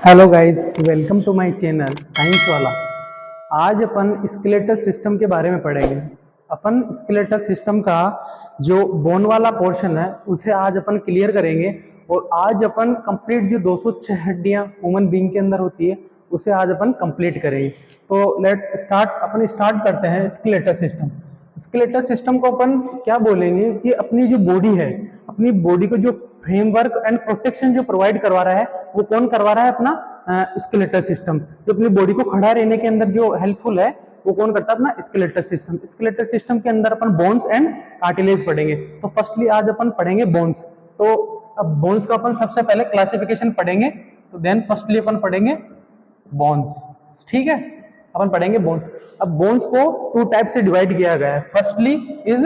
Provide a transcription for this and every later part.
Hello guys, welcome to my channel science वाला। आज अपन skeletal system के बारे में पढ़ेंगे। अपन स्केलेटल सिस्टम का जो बोन वाला पोर्शन है उसे आज अपन क्लियर करेंगे। और आज अपन कंप्लीट जो 206 हड्डियां ह्यूमन बीइंग के अंदर होती है उसे आज अपन कंप्लीट करेंगे। तो लेट्स स्टार्ट। अपन स्टार्ट करते हैं स्केलेटल सिस्टम। स्केलेटल सिस्टम को अपन क्या बोलेंगे कि अपनी जो बॉडी है, अपनी बॉडी को जो फ्रेमवर्क एंड प्रोटेक्शन जो प्रोवाइड करवा रहा है वो कौन करवा रहा है? अपना स्केलेटल सिस्टम। जो अपनी बॉडी को खड़ा रहने के अंदर जो हेल्पफुल है वो कौन करता है? अपना स्केलेटल सिस्टम। स्केलेटल सिस्टम के अंदर अपन बोन्स एंड कार्टिलेज पढ़ेंगे। तो फर्स्टली आज अपन पढ़ेंगे बोन्स। तो अब बोन्स का अपन सबसे पहले क्लासिफिकेशन पढ़ेंगे। तो देन फर्स्टली अपन पढ़ेंगे बोन्स। ठीक है, अपन पढ़ेंगे बोन्स। अब बोन्स को टू टाइप से डिवाइड किया गया है। Firstly is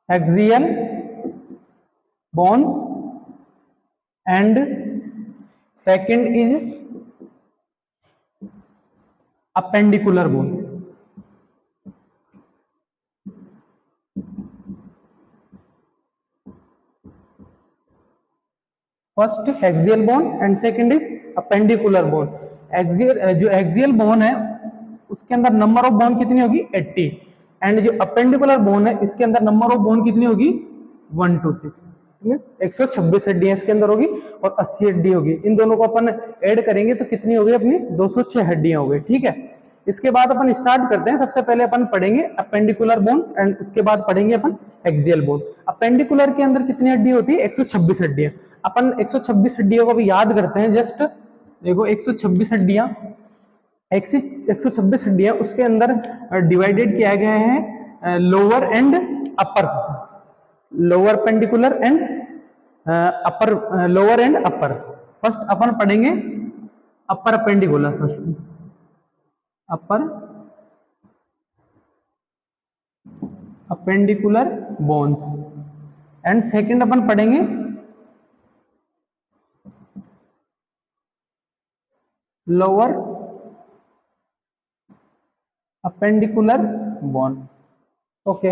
axial bones and second is appendicular bone. First axial bone and second is appendicular bone. जो एक्सियल बोन है उसके अंदर नंबर ऑफ बोन कितनी होगी? 80। एंड जो अपेंडिकुलर बोन है इसके अंदर नंबर ऑफ बोन कितनी होगी? 1 to 6 मीन्स 126 हड्डियां इसके अंदर होगी और 80 हड्डी होगी। इन दोनों को अपन ऐड करेंगे तो कितनी होगी? अपनी 206 हड्डियां हो गई। ठीक है, इसके बाद अपन स्टार्ट करते हैं। सबसे पहले अपन पढ़ेंगे अपेंडिकुलर बोन एंड उसके बाद पढ़ेंगे अपन एक्सियल बोन। अपेंडिकुलर के अंदर कितनी हड्डी होती है? 126 हड्डियां। अपन 126 हड्डियों को भी याद करते हैं। जस्ट देखो 126 हड्डियां, 126 हड्डियां उसके अंदर डिवाइडेड किया गया है lower and upper. Lower appendicular and upper, lower and upper. First अपन पढ़ेंगे upper appendicular. First upper appendicular bones and second अपन पढ़ेंगे lower appendicular bone. Okay,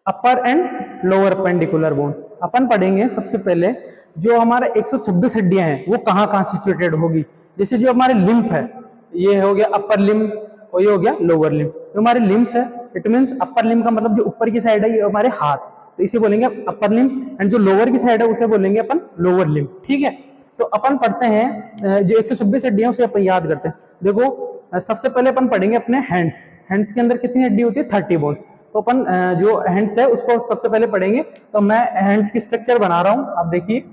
upper and lower appendicular bone अपन पढ़ेंगे। सबसे पहले जो हमारे 126 हड्डियां हैं वो कहाँ कहाँ सिचुएटेड होगी। जैसे जो हमारे लिम्फ है, ये हो गया अपर लिम्फ और ये हो गया लोअर लिम्फ। जो हमारे लिम्फ है इट मीन्स अपर लिम्फ का मतलब जो ऊपर की साइड है ये हमारे हाथ, तो इसे बोलेंगे अपर लिम्फ। एंड जो लोअर की साइड है उसे बोलेंगे अपन लोअर लिम्फ। ठीक है, तो अपन पढ़ते हैं जो 126 हड्डियां उसे अपन याद करते हैं। देखो सबसे पहले अपन पढ़ेंगे अपने हैंड्स। हैंड्स के अंदर कितनी हड्डी होती है? 30 बोन्स। तो अपन जो हैंड्स है उसको सबसे पहले पढ़ेंगे। तो मैं हैंड्स की स्ट्रक्चर बना रहा हूं, आप देखिए।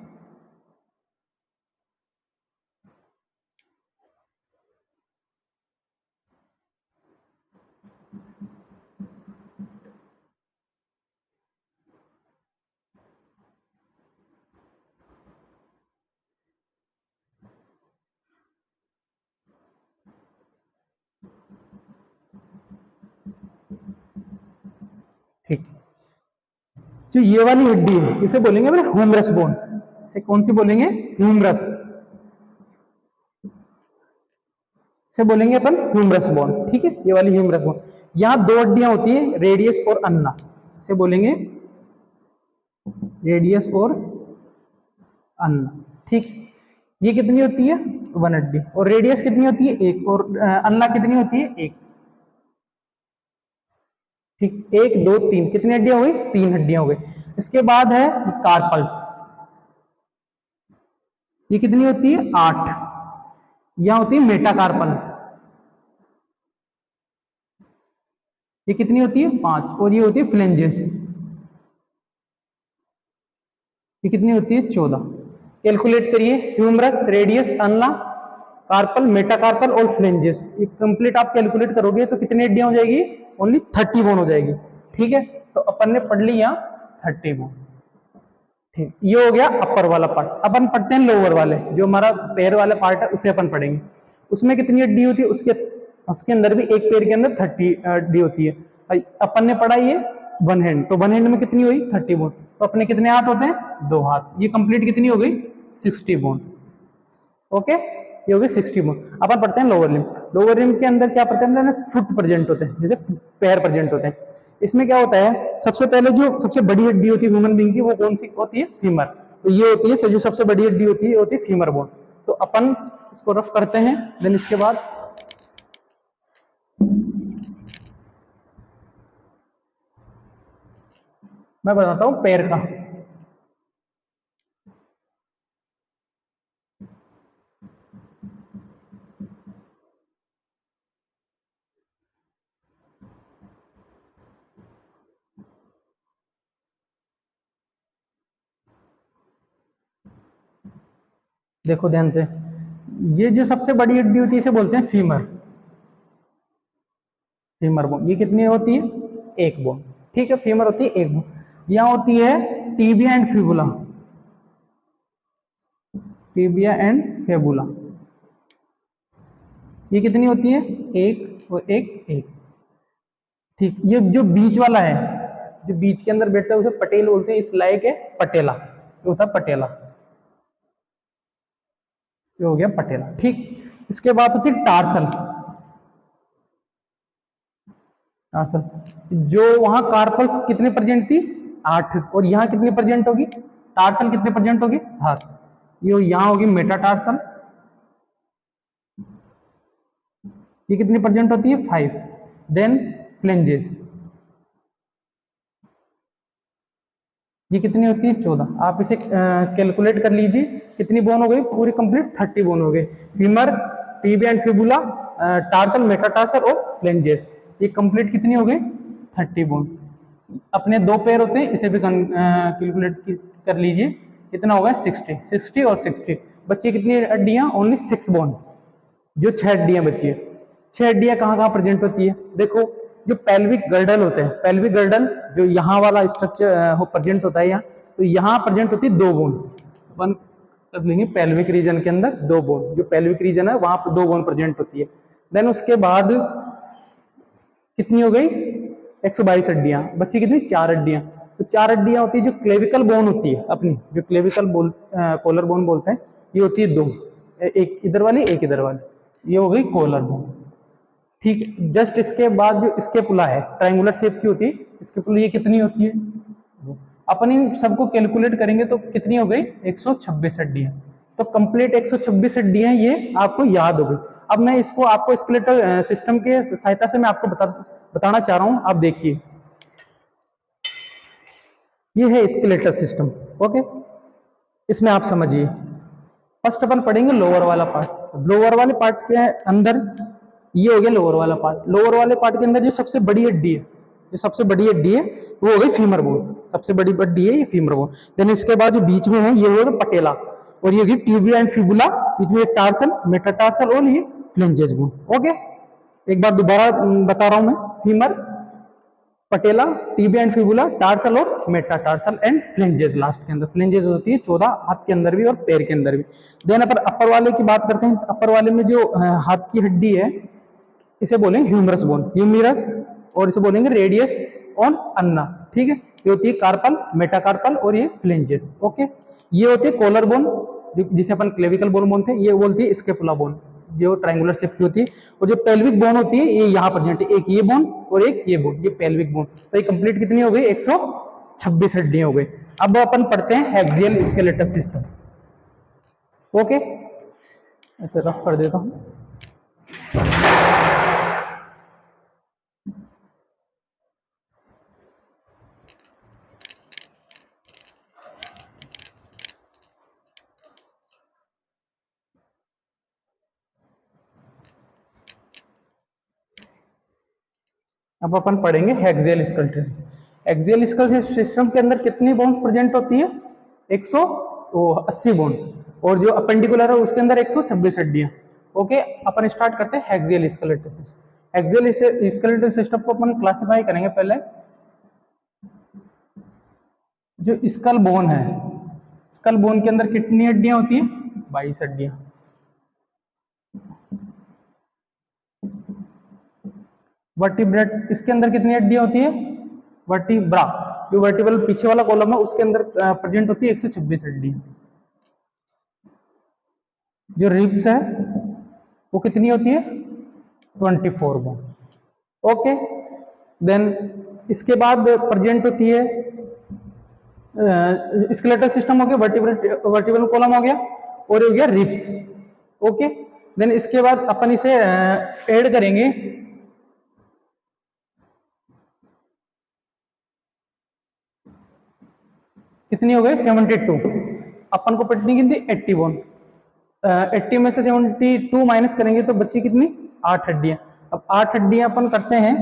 ठीक, जो ये वाली हड्डी है इसे बोलेंगे अपने ह्यूमरस बोन। इसे कौन सी बोलेंगे? ह्यूमरस। इसे बोलेंगे अपन ह्यूमरस बोन। ठीक है, ये वाली ह्यूमरस बोन। यहाँ दो हड्डियां होती है, रेडियस और अन्ना। इसे बोलेंगे रेडियस और अन्ना। ठीक, ये कितनी होती है? 1 हड्डी। और रेडियस कितनी होती है? 1। और अन्ना कितनी होती है? 1। ठीक, 1 2 3 कितनी हड्डियां हो गई? 3 हड्डियां हो गई। इसके बाद है कार्पल्स। ये कितनी होती है? 8। यहां होती है मेटाकार्पल। ये कितनी होती है? 5। और ये होती है फ्लेंजेस। ये कितनी होती है? 14। कैलकुलेट करिए। ह्यूमरस, रेडियस, अन्ना, कार्पल, मेटाकार्पल और फ्लेंजेस। ये कंप्लीट आप कैलकुलेट करोगे तो कितनी हड्डियां हो जाएगी? ओनली 30 बोन हो जाएगी। ठीक है, तो अपन ने पढ़ ली यहाँ 30 बोन। ठीक, ये हो गया अपर वाला पार्ट। अपन पढ़ते हैं लोअर वाले, जो हमारा पैर वाला पार्ट है उसे अपन पढ़ेंगे। उसमें कितनी हड्डी होती है? उसके अंदर भी एक पैर के अंदर 30 हड्डी होती है। अपन ने पढ़ा ये 1 हैंड, तो 1 हैंड में कितनी हुई? 30 बोन। तो अपने कितने हाथ होते हैं? 2 हाथ। ये कंप्लीट कितनी हो गई? 60 बोन। ओके, ये हो गई 60 बोन। अपन पढ़ते हैं लोअर लिम्ब। लोअर लिम्ब के अंदर क्या पढ़ते हैं? फुट प्रेजेंट होते हैं, जैसे पैर प्रेजेंट होते हैं। इसमें क्या होता है? सबसे पहले जो सबसे बड़ी हड्डी होती है ह्यूमन बीइंग की वो कौन सी होती है? फीमर। तो ये होती है जो सबसे बड़ी हड्डी होती है, ये होती है फीमर बोन। तो अपन इसको रफ करते हैं। देन इसके बाद मैं बताता हूं पैर का। देखो ध्यान से, ये जो सबसे बड़ी हड्डी होती है इसे बोलते हैं फीमर, फीमर बोन। ये कितनी होती है? एक बोन। ठीक है, फीमर होती है एक बोन। यहाँ होती है tibia and fibula, tibia and fabula. ये कितनी होती है? एक और एक एक। ठीक, ये जो बीच वाला है, जो बीच के अंदर बैठता है उसे पटेल बोलते हैं, इस लायक है पटेला, ये होता है पटेला, ये हो गया पटेला। ठीक, इसके बाद होती है टार्सल। टार्सल, जो वहां कार्पल्स कितने प्रेजेंट थी? 8, और यहाँ कितनी प्रेजेंट होगी? टार्सल कितने प्रेजेंट होगी? 7। ये यहाँ होगी मेटाटार्सल, ये कितनी प्रेजेंट होती है? 5। देन फ्लेंजेस, ये कितनी होती है? 14। आप इसे कैलकुलेट कर लीजिए, कितनी बोन हो गई पूरी कंप्लीट? 30 बोन हो गई। Femur, tibia and fibula, tarsal, metatarsal और फ्लेंजेस, ये कंप्लीट कितनी हो गई? 30 बोन। अपने 2 पैर होते हैं, इसे भी कैलकुलेट कर लीजिए, कितना होगा? 60। 60 और 60 बच्चे कितनी हड्डियां? ओनली 6 बोन, जो 6 हड्डियां बची है। 6 हड्डियां कहाँ कहाँ प्रेजेंट होती है? देखो, जो पेल्विक गर्डल होते हैं, पेल्विक गर्डल जो यहाँ वाला स्ट्रक्चर प्रेजेंट होता है यहाँ, तो यहाँ प्रेजेंट होती है 2 बोन। अपन कर लेंगे पेल्विक रीजन के अंदर 2 बोन, जो पेल्विक रीजन है वहां पर 2 बोन प्रेजेंट होती है। देन उसके बाद कितनी हो गई? 122 हड्डियां बच्ची, कितनी? 4 हड्डियां। तो 4 हड्डियां होती है। जो क्लेविकल बोन होती है अपनी, जो क्लेविकल कॉलर बोन बोलते हैं, ये होती है 2, एक इधर वाली एक इधर वाली, ये हो गई कॉलर बोन। ठीक, जस्ट इसके बाद जो स्केपुला है, ट्रायंगुलर शेप की होती है स्केपुला, ये कितनी होती है? अपन इन सबको कैलकुलेट करेंगे तो कितनी हो गई? 126 हड्डियां। तो कंप्लीट 126 हड्डियां ये आपको याद हो गई। अब मैं इसको आपको स्केलेटल सिस्टम के सहायता से मैं आपको बताना चाह रहा हूं। आप देखिए, ये है स्केलेटल सिस्टम। ओके, इसमें आप समझिए, फर्स्ट अपन पढ़ेंगे लोअर वाला पार्ट। लोअर वाले पार्ट के अंदर ये हो गया लोअर वाला पार्ट। लोअर वाले पार्ट के अंदर जो सबसे बड़ी हड्डी है, जो सबसे बड़ी हड्डी है वो हो गई फीमर बोन, सबसे बड़ी हड्डी है ये फीमर बोन। देन इसके बाद जो बीच में है ये होगा पटेला, और ये होगी टिबिया एंड फिबुला, बीच में टार्सल, मेटाटार्सल और ये फ्लेंजेस बोन। ओके, एक बार दोबारा बता रहा हूं मैं, femur, patella, tibia and fibula, tarsal और मेटाटार्सल एंड फ्लेंजेस। लास्ट के अंदर फ्लेंजेस होती है 14, हाथ के अंदर भी और पैर के अंदर भी। देन अपन अपर वाले की बात करते हैं। अपर वाले में जो हाथ की हड्डी है इसे बोलेंगे ह्यूमरस बोन, ह्यूमरस, और इसे बोलेंगे रेडियस ऑन अन्ना। ठीक है, ये होती है कार्पल, मेटाकार्पल और ये फ्लेंजेस। ओके, ये होती है कॉलर बोन, जिसे अपन क्लेविकल बोन बोलते हैं, ये बोलती है स्केपुला बोन, जो ट्रायंगुलर शेप की होती है। और जो पेल्विक बोन होती है ये यहाँ प्रेजेंट है, एक ये बोन और एक ये बोन, ये पेल्विक बोन। तो ये कंप्लीट कितनी हो गई? 126 हड्डियां हो गई। अब अपन पढ़ते हैं एक्सियल स्केलेटल सिस्टम। ओके, ऐसे रफ कर देता हूं। अब अपन पढ़ेंगे axial skeletal. Axial skeletal system के अंदर कितनी बोन्स प्रेजेंट होती है? 180 बोन, और जो अपेंडिकुलर है उसके अंदर 126 हड्डियां। ओके, अपन स्टार्ट करते हैं axial skeletal system. Axial skeletal system को अपन क्लासिफाई करेंगे पहले। जो स्कल बोन है, स्कल बोन के अंदर कितनी हड्डियां होती हैं? 22 हड्डियां। वर्टिब्रेट, इसके अंदर कितनी हड्डियां होती है? वर्टिब्रा, जो वर्टिबल पीछे वाला कॉलम है उसके अंदर प्रेजेंट होती है 126 हड्डियां। जो रिब्स है वो कितनी होती है? 24 बोन। ओके, देन इसके बाद प्रेजेंट होती है स्केलेटल सिस्टम हो गया, वर्टिब्रल कॉलम हो गया, और ये हो गया रिब्स। ओके, देन इसके बाद अपन इसे ऐड करेंगे। कितनी हो गई? 72। अपन को पटनी कितनी? 80 बोन। 80 में से 72 माइनस करेंगे तो बच्ची कितनी? 8 हड्डियां। अब 8 हड्डियां अपन करते हैं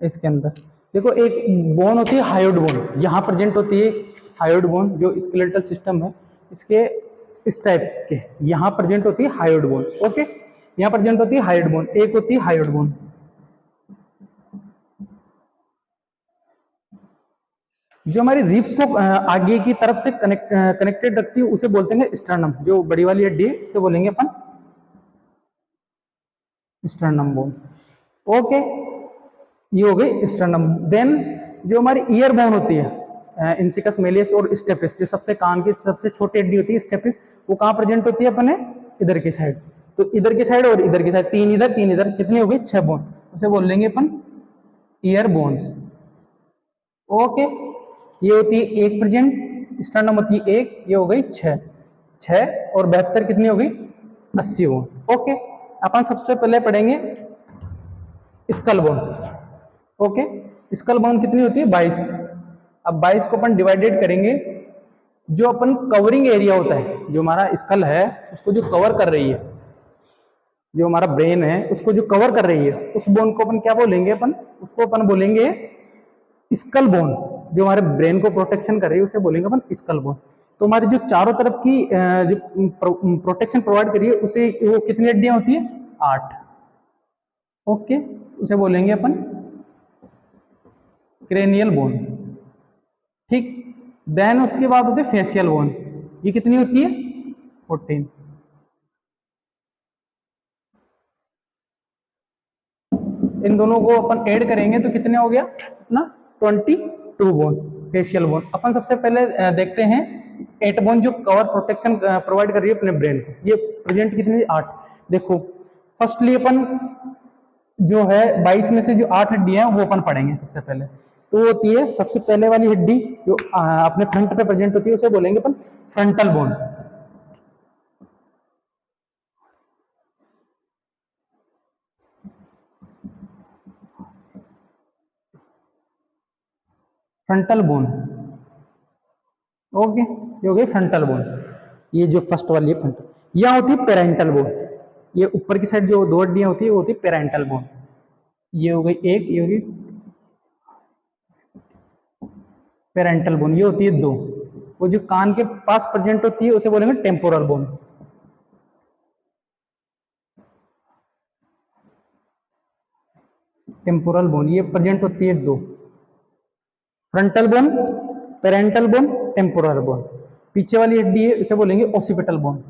इसके अंदर। देखो एक बोन होती है हायोइड बोन, यहाँ प्रेजेंट होती है हायोइड बोन, जो स्केलेटल सिस्टम है इसके इस टाइप के यहाँ प्रेजेंट होती है हायोइड बोन। ओके, यहाँ प्रेजेंट होती है हायोइड बोन, एक होती है हायोइड बोन। जो हमारी रिब्स को आगे की तरफ से कनेक्टेड रखती है उसे बोलते हैं स्टर्नम। जो बड़ी वाली हड्डी है इसे बोलेंगे अपन स्टर्नम बोन। ओके, ये हो गई स्टर्नम। देन जो हमारी ईयर बोन होती है इंसिकस मेलियस और स्टेपिस, जो सबसे कान की सबसे छोटी हड्डी होती है स्टेपिस, वो कहाँ प्रेजेंट होती है अपने? इधर की साइड। तो इधर की साइड और इधर की साइड, तीन इधर तीन इधर, कितनी हो गई? 6 बोन। उसे बोल लेंगे अपन ईयर बोन्स। ओके, ये होती है एक प्रेजेंट, स्टर्नम होती है एक, ये हो गई 6। 6 और 72 कितनी हो गई? 80 बोन। ओके, अपन सबसे पहले पढ़ेंगे skull bone. Okay, skull bone कितनी होती है? 22। अब 22 को अपन डिवाइडेड करेंगे। जो अपन कवरिंग एरिया होता है, जो हमारा स्कल है उसको जो कवर कर रही है, जो हमारा ब्रेन है उसको जो कवर कर रही है, उस बोन को अपन क्या बोलेंगे? अपन उसको अपन बोलेंगे स्कल बोन। जो हमारे ब्रेन को प्रोटेक्शन कर रही है उसे बोलेंगे अपन स्कल बोन। तो हमारी जो चारों तरफ की जो प्रोटेक्शन प्रोवाइड करिए उसे, वो कितनी हड्डियां होती है? 8। ओके, उसे बोलेंगे अपन क्रेनियल बोन। ठीक, देन उसके बाद होती है फेशियल बोन। ये कितनी होती है? 14। इन दोनों को अपन ऐड करेंगे तो कितने हो गया अपना? 22 बोन, फेशियल बोन। अपन सबसे पहले देखते हैं 8 बोन जो कवर प्रोटेक्शन प्रोवाइड कर रही है अपने ब्रेन को। ये प्रेजेंट कितनी? 8। देखो फर्स्टली अपन जो है 22 में से जो 8 हड्डियां हैं वो अपन पढ़ेंगे सबसे पहले। तो वो होती है सबसे पहले वाली हड्डी जो अपने फ्रंट पे प्रेजेंट होती है उसे बोलेंगे अपन frontal bone. Frontal bone. Okay, ये हो गई फ्रंटल बोन। ये जो फर्स्ट वाली है फ्रंटल। यह होती है पेरेंटल बोन। ये ऊपर की साइड जो दो हड्डियां होती है वो होती है पेरेंटल बोन। ये हो गई एक, ये होगी पेरेंटल बोन, ये होती है 2। वो जो कान के पास प्रेजेंट होती है उसे बोलेंगे टेम्पोरल बोन। टेम्पोरल बोन ये प्रेजेंट होती है 2। Frontal bone, parental bone, temporal bone. पीछे वाली हड्डी है इसे बोलेंगे ओसिपिटल बोन।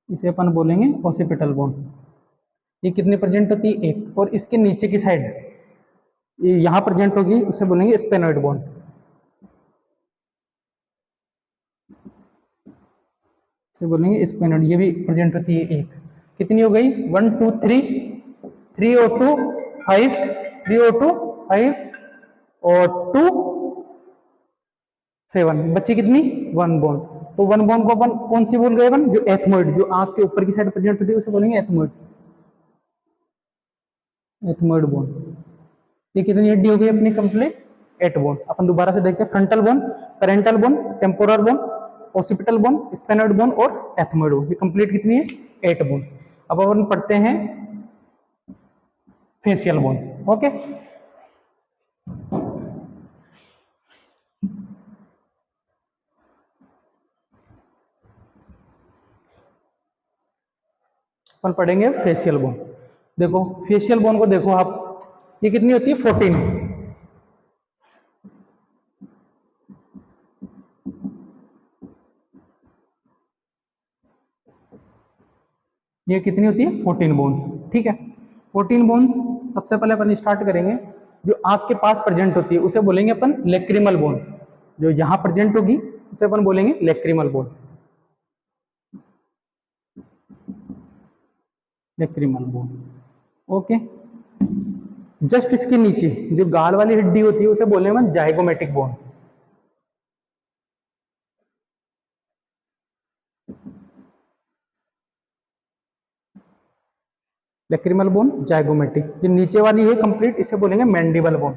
इसे अपन बोलेंगे ओसिपिटल बोन। ये कितनी प्रेजेंट होती है? 1। और इसके नीचे की साइड ये यहां प्रेजेंट होगी, उसे बोलेंगे स्पेनोइड बोन। इसे बोलेंगे स्पेनोइड, ये भी प्रेजेंट होती है 1। कितनी हो गई? 1 2 3, 3O2 5, 3O2 5 और 2 7, बच्ची कितनी? 1 बोन। तो 1 बोन को अपन कौन सी बोल गए? अपन जो एथमोइड, जो आंख के ऊपर की साइड प्रेजेंट होती है उसे बोलेंगे एथमोइड। Ethmoid bone. ये कितनी हड्डी हो गई अपनी कंप्लीट? 8 बोन। अपन दोबारा से देखते हैं frontal bone, parental bone, temporal bone, occipital bone, sphenoid bone और एथमोइड बोन। ये कंप्लीट कितनी है? 8 बोन। अब अपन पढ़ते हैं फेशियल बोन। ओके, अपन पढ़ेंगे फेशियल बोन। देखो फेशियल बोन को देखो आप, ये कितनी होती है? 14। ये कितनी होती है? 14 बोन्स। ठीक है, 14 बोन्स सबसे पहले अपन स्टार्ट करेंगे। जो आंख के पास प्रेजेंट होती है उसे बोलेंगे अपन लेक्रिमल बोन। जो यहां प्रेजेंट होगी उसे अपन बोलेंगे lacrimal bone. Lacrimal bone. Okay, just इसके नीचे जो गाल वाली हड्डी होती है उसे बोलेंगे हम zygomatic bone. Lacrimal bone, zygomatic. जो नीचे वाली है कंप्लीट इसे बोलेंगे मैंडिबल बोन।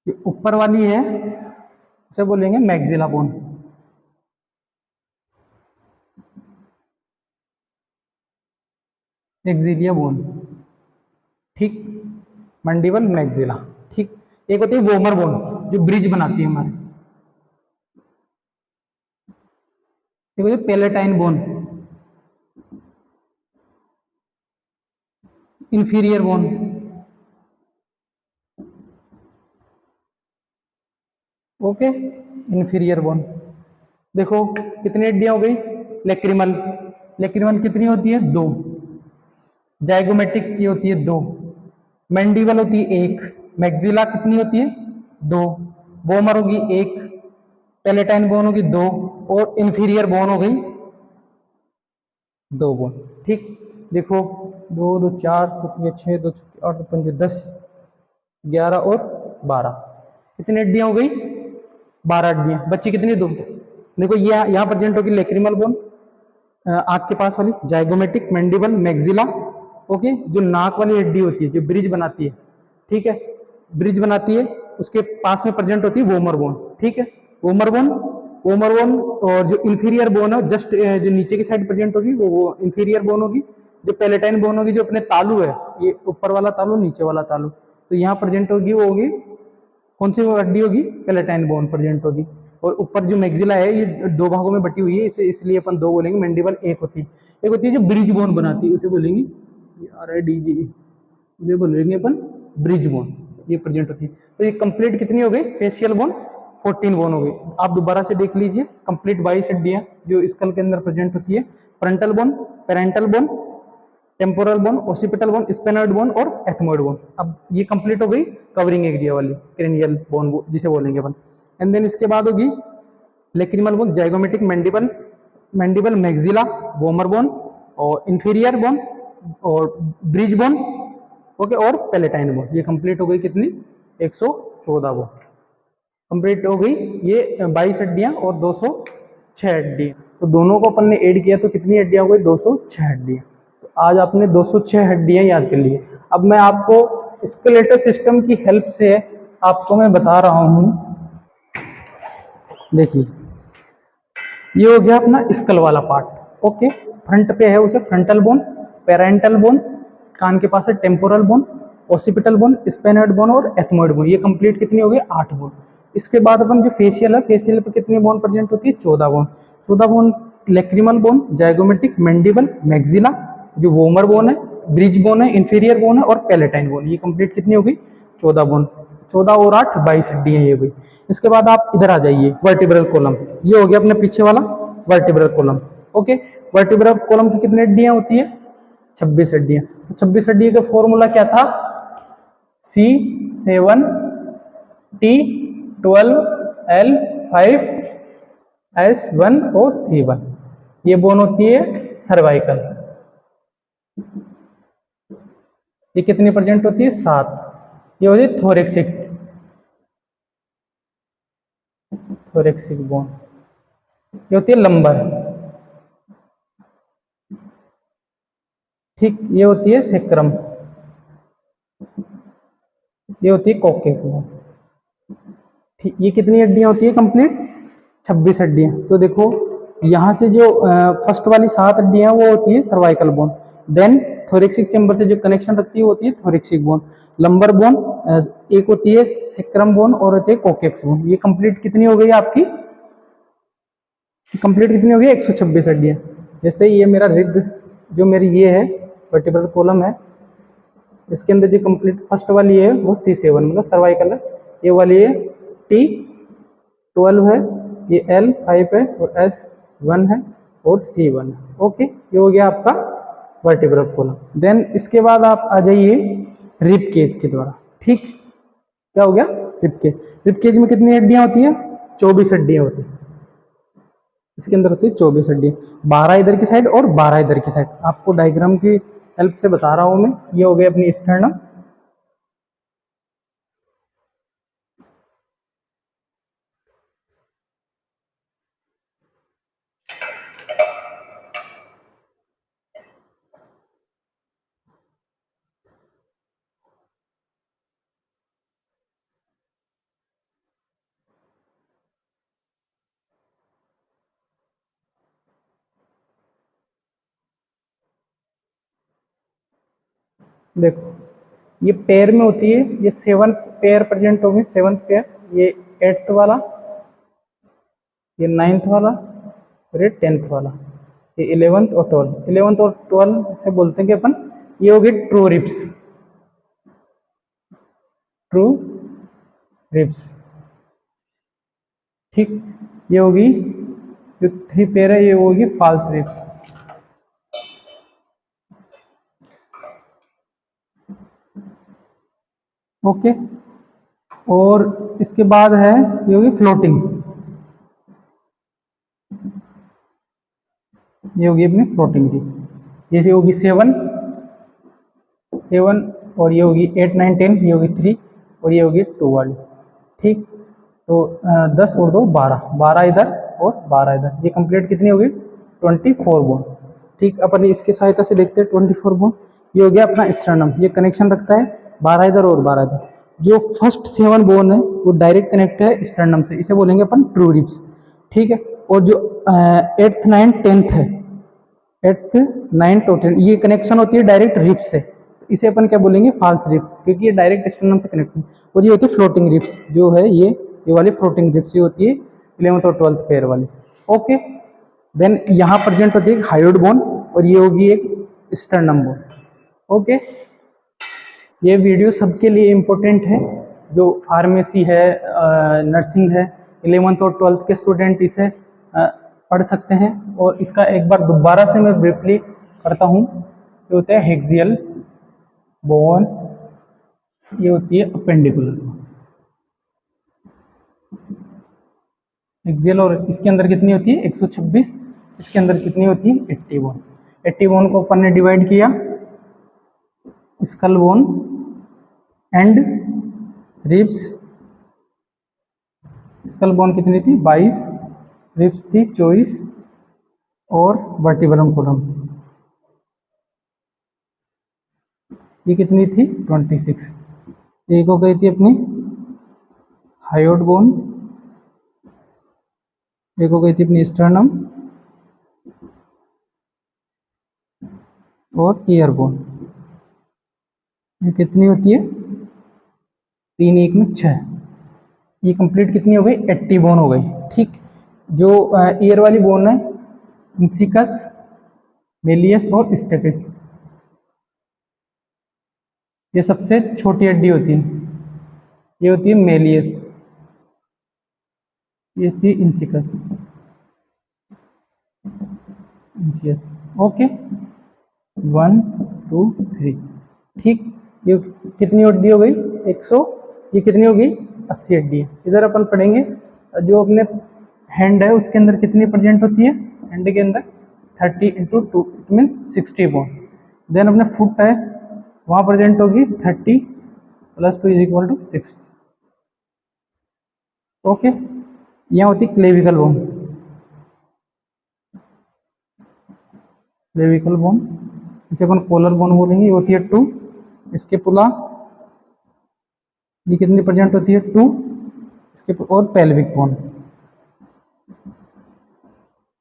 जो ऊपर वाली है उसे बोलेंगे मैक्सिला बोन। एक्सिलिया बोन, ठीक। मंडिबल, मैक्सिला, ठीक। एक होती है वोमर बोन जो ब्रिज बनाती है हमारे। एक होती है palatine bone, inferior bone, okay, inferior bone. देखो कितनी हड्डियां हो गई। लेक्रिमल, लेक्रिमल कितनी होती है? दो। जाइगोमेटिक की होती है दो। मैंडिबल होती है एक। मैक्सिला कितनी होती है? दो। वोमर होगी एक। पेलेटाइन बोन होगी दो। और इंफीरियर बोन हो गई दो बोन, ठीक। देखो दो दो चार, दो तीन छः, दो आठ, दो पंजे 10, 11 और 12, कितनी हड्डियां हो गई? 12 हड्डियां। बच्ची कितनी? दो। देखो ये यहाँ प्रेजेंट होगी लेक्रिमल बोन, आंख के पास वाली, जाइगोमेटिक, मैंडिबल, मैक्सिला, ओके। जो नाक वाली हड्डी होती है जो ब्रिज बनाती है, ठीक है, ब्रिज बनाती है, उसके पास में प्रेजेंट होती है वोमर बोन, ठीक है। Vomer bone, vomer bone. और जो इंफीरियर बोन है जस्ट जो नीचे की साइड प्रेजेंट होगी वो इंफीरियर बोन होगी। जो पेलेटाइन बोन होगी जो अपने तालू है, ये ऊपर वाला तालू, नीचे वाला तालू, तो यहाँ प्रेजेंट होगी वो होगी कौन सी हड्डी होगी? पेलेटाइन बोन प्रेजेंट होगी। और ऊपर जो मैक्सिला है ये दो भागों में बटी हुई है, इसे इसलिए अपन दो बोलेंगे। मैंडिबल एक होती है, एक होती है जो ब्रिज बोन बनाती है, उसे बोलेंगे RIDGE, उसे बोलेंगे अपन ब्रिज बोन, ये प्रेजेंट होती है। तो ये कंप्लीट कितनी हो गई? फेशियल बोन 14 बोन हो गई। आप दोबारा से देख लीजिए, कंप्लीट 22 हड्डियां जो स्कल के अंदर प्रेजेंट होती है। Frontal bone, parental bone, temporal bone, occipital bone, sphenoid bone और एथमोइड बोन। अब ये कंप्लीट हो गई कवरिंग एरिया वाली क्रेनियल बोन जिसे बोलेंगे अपन। एंड देन इसके बाद होगी lacrimal bone, zygomatic, mandible, mandible, maxilla, vomer bone और इंफीरियर बोन और ब्रिज बोन, ओके, और पेलेटाइन बोन। ये कंप्लीट हो गई कितनी? 114 बोन कंप्लीट हो गई। ये 22 हड्डियां और 206 हड्डियां। तो दोनों को अपन ने ऐड किया तो कितनी हड्डियां हो गई? 206 हड्डियां। तो आज आपने 206 हड्डियां याद कर ली। अब मैं आपको स्केलेटल सिस्टम की हेल्प से आपको मैं बता रहा हूं। देखिए ये हो गया अपना स्कल वाला पार्ट, ओके। फ्रंट पे है उसे फ्रंटल बोन, पेरेंटल बोन, कान के पास है temporal bone, occipital bone, sphenoid bone और एथमोइड बोन। ये कंप्लीट कितनी हो गई? 8 बोन। इसके बाद अपन जो फेशियल है, फेशियल पे कितनी बोन प्रेजेंट होती है? 14 bone. 14 bone lacrimal bone, zygomatic, mandible, maxilla, जो वोमर बोन है, ब्रिज बोन है, इंफीरियर बोन है और पेलेटाइन बोन। ये कंप्लीट कितनी हो गई? 14 बोन। 14 और 8 22 हड्डियां ये हुई। इसके बाद आप इधर आ जाइए, वर्टिब्रल कॉलम। ये हो गया अपने पीछे वाला vertebral column, okay. Vertebral column की कितनी हड्डियां होती है? 26 हड्डियां। तो 26 हड्डियों का फॉर्मूला क्या था? C7 T12 L5 S1 और C1। ये बोन होती है सर्वाइकल। ये कितनी प्रेजेंट होती है? 7। ये होती है थोरेक्सिक, थोरेक्सिक बोन। ये होती है लंबर, ठीक। ये होती है सेक्रम, ये होती है कोकेक्स बोन, ठीक। ये कितनी हड्डियां होती है कंप्लीट? 26 हड्डियां। तो देखो यहाँ से जो फर्स्ट वाली 7 हड्डियां वो होती है cervical bone. Then thoracic chamber से जो कनेक्शन रखती है वो होती है थोरेक्सिक बोन। लंबर बोन एक होती है सेक्रम बोन और होती है कोकेक्स बोन। ये कंप्लीट कितनी हो गई आपकी? कंप्लीट कितनी हो गई? 126 हड्डियां। जैसे ये मेरा रिब, जो मेरी ये है वर्टिब्रल कॉलम है, इसके अंदर जो कंप्लीट फर्स्ट वाली है वो C7 मतलब सर्वाइकल है। ये वाली है T12 है, ये L5 है और S1 है और C1 है, ओके। ये हो गया आपका वर्टिब्रल कॉलम। देन इसके बाद आप आ जाइए रिब केज के द्वारा, ठीक। क्या हो गया? Rib cage. रिब केज में कितनी हड्डियां होती है? 24 हड्डियां होती है। इसके अंदर होती है 24 हड्डी, 12 इधर की साइड और 12 इधर की साइड। आपको डायग्राम की हेल्प से बता रहा हूँ मैं। ये हो गई अपनी स्टर्नम। देखो ये पेयर में होती है, ये 7 पेयर प्रेजेंट होंगे, 7 पेयर। ये 8th वाला, ये 9th वाला और ये 10th वाला, ये 11th और 12th। 11th और 12th से बोलते हैं कि अपन, ये होगी ट्रू रिब्स, ट्रू रिब्स। ठीक, ये होगी जो 3 पेयर है, ये होगी फॉल्स रिब्स। ओके, और इसके बाद है ये होगी फ्लोटिंग। ये होगी अपनी फ्लोटिंग रिब्स। जैसे होगी 7 और ये होगी 8 9 10, ये होगी 3 और ये होगी 2 वाली। ठीक, तो 10 और 2 12, 12 इधर और 12 इधर, ये कंप्लीट कितनी होगी 24 बोन। ठीक, अपन इसकी सहायता से देखते हैं 24 बोन। ये हो गया अपना स्टर्नम, ये कनेक्शन रखता है 12 इधर और 12 इधर। जो फर्स्ट 7 बोन है वो डायरेक्ट कनेक्ट है स्टर्नम से, इसे बोलेंगे अपन ट्रू रिब्स। ठीक है, और जो 8th 9th 10th है, 8th 9th और 10th, ये कनेक्शन होती है डायरेक्ट रिब्स से, इसे अपन क्या बोलेंगे फॉल्स रिब्स, क्योंकि ये डायरेक्ट स्टर्नम से कनेक्ट है। और ये होती है फ्लोटिंग रिब्स, जो है ये वाली फ्लोटिंग रिब्स, ये होती है 11th और 12th पेयर वाली। ओके, देन यहाँ प्रेजेंट होती है हायोइड बोन और ये होगी एक स्टर्नम बोन। ओके, ये वीडियो सबके लिए इम्पोर्टेंट है, जो फार्मेसी है, नर्सिंग है, 11th और 12th के स्टूडेंट इसे पढ़ सकते हैं। और इसका एक बार दोबारा से मैं ब्रीफली करता हूँ। ये होता है हेक्सियल बोन, ये होती है अपेंडिकुलर हेक्सियल, और इसके अंदर कितनी होती है 126, इसके अंदर कितनी होती है 80 बोन। 80 बोन को अपन ने डिवाइड किया, skull bone and ribs. Skull bone कितनी थी 22, रिब्स थी 24 और वर्टिब्रम कोलम ये कितनी थी 26। एक हो गई थी अपनी हायोइड बोन, एक हो गई थी अपनी स्टर्नम और ईयर बोन। ये कितनी होती है 3 1 में 6। ये कंप्लीट कितनी हो गई 80 बोन हो गई। ठीक, जो ईयर वाली बोन है इंसिकस, मेलियस और स्टेपिस, ये सबसे छोटी हड्डी होती है, ये होती है मेलियस, ये थी इंसिकस, इंसियस। ओके, 1 2 3। ठीक, ये कितनी हड्डी हो गई 100, ये कितनी हो गई 80 हड्डी है। इधर अपन पढ़ेंगे जो अपने हैंड है उसके अंदर कितनी प्रेजेंट होती है, हैंड के अंदर 30 × 2 इट मीन्स 60 बोन। देन अपने फुट है वहाँ प्रेजेंट होगी 30 + 2 = 6। ओके, यहाँ होती क्लेविकल बोन, क्लेविकल बोन इसे अपन कोलर बोन बोलेंगे, ये होती है 2। इसके पुला ये कितनी प्रेजेंट होती है 2, इसके और पेल्विक बोन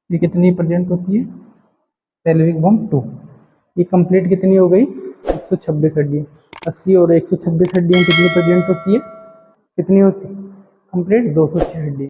ये कितनी प्रेजेंट होती है पेल्विक बोन 2। ये कंप्लीट कितनी हो गई 126 हड्डियाँ। 80 और 126 हड्डियाँ कितनी प्रेजेंट होती है, कितनी होती है कंप्लीट 206 हड्डियाँ।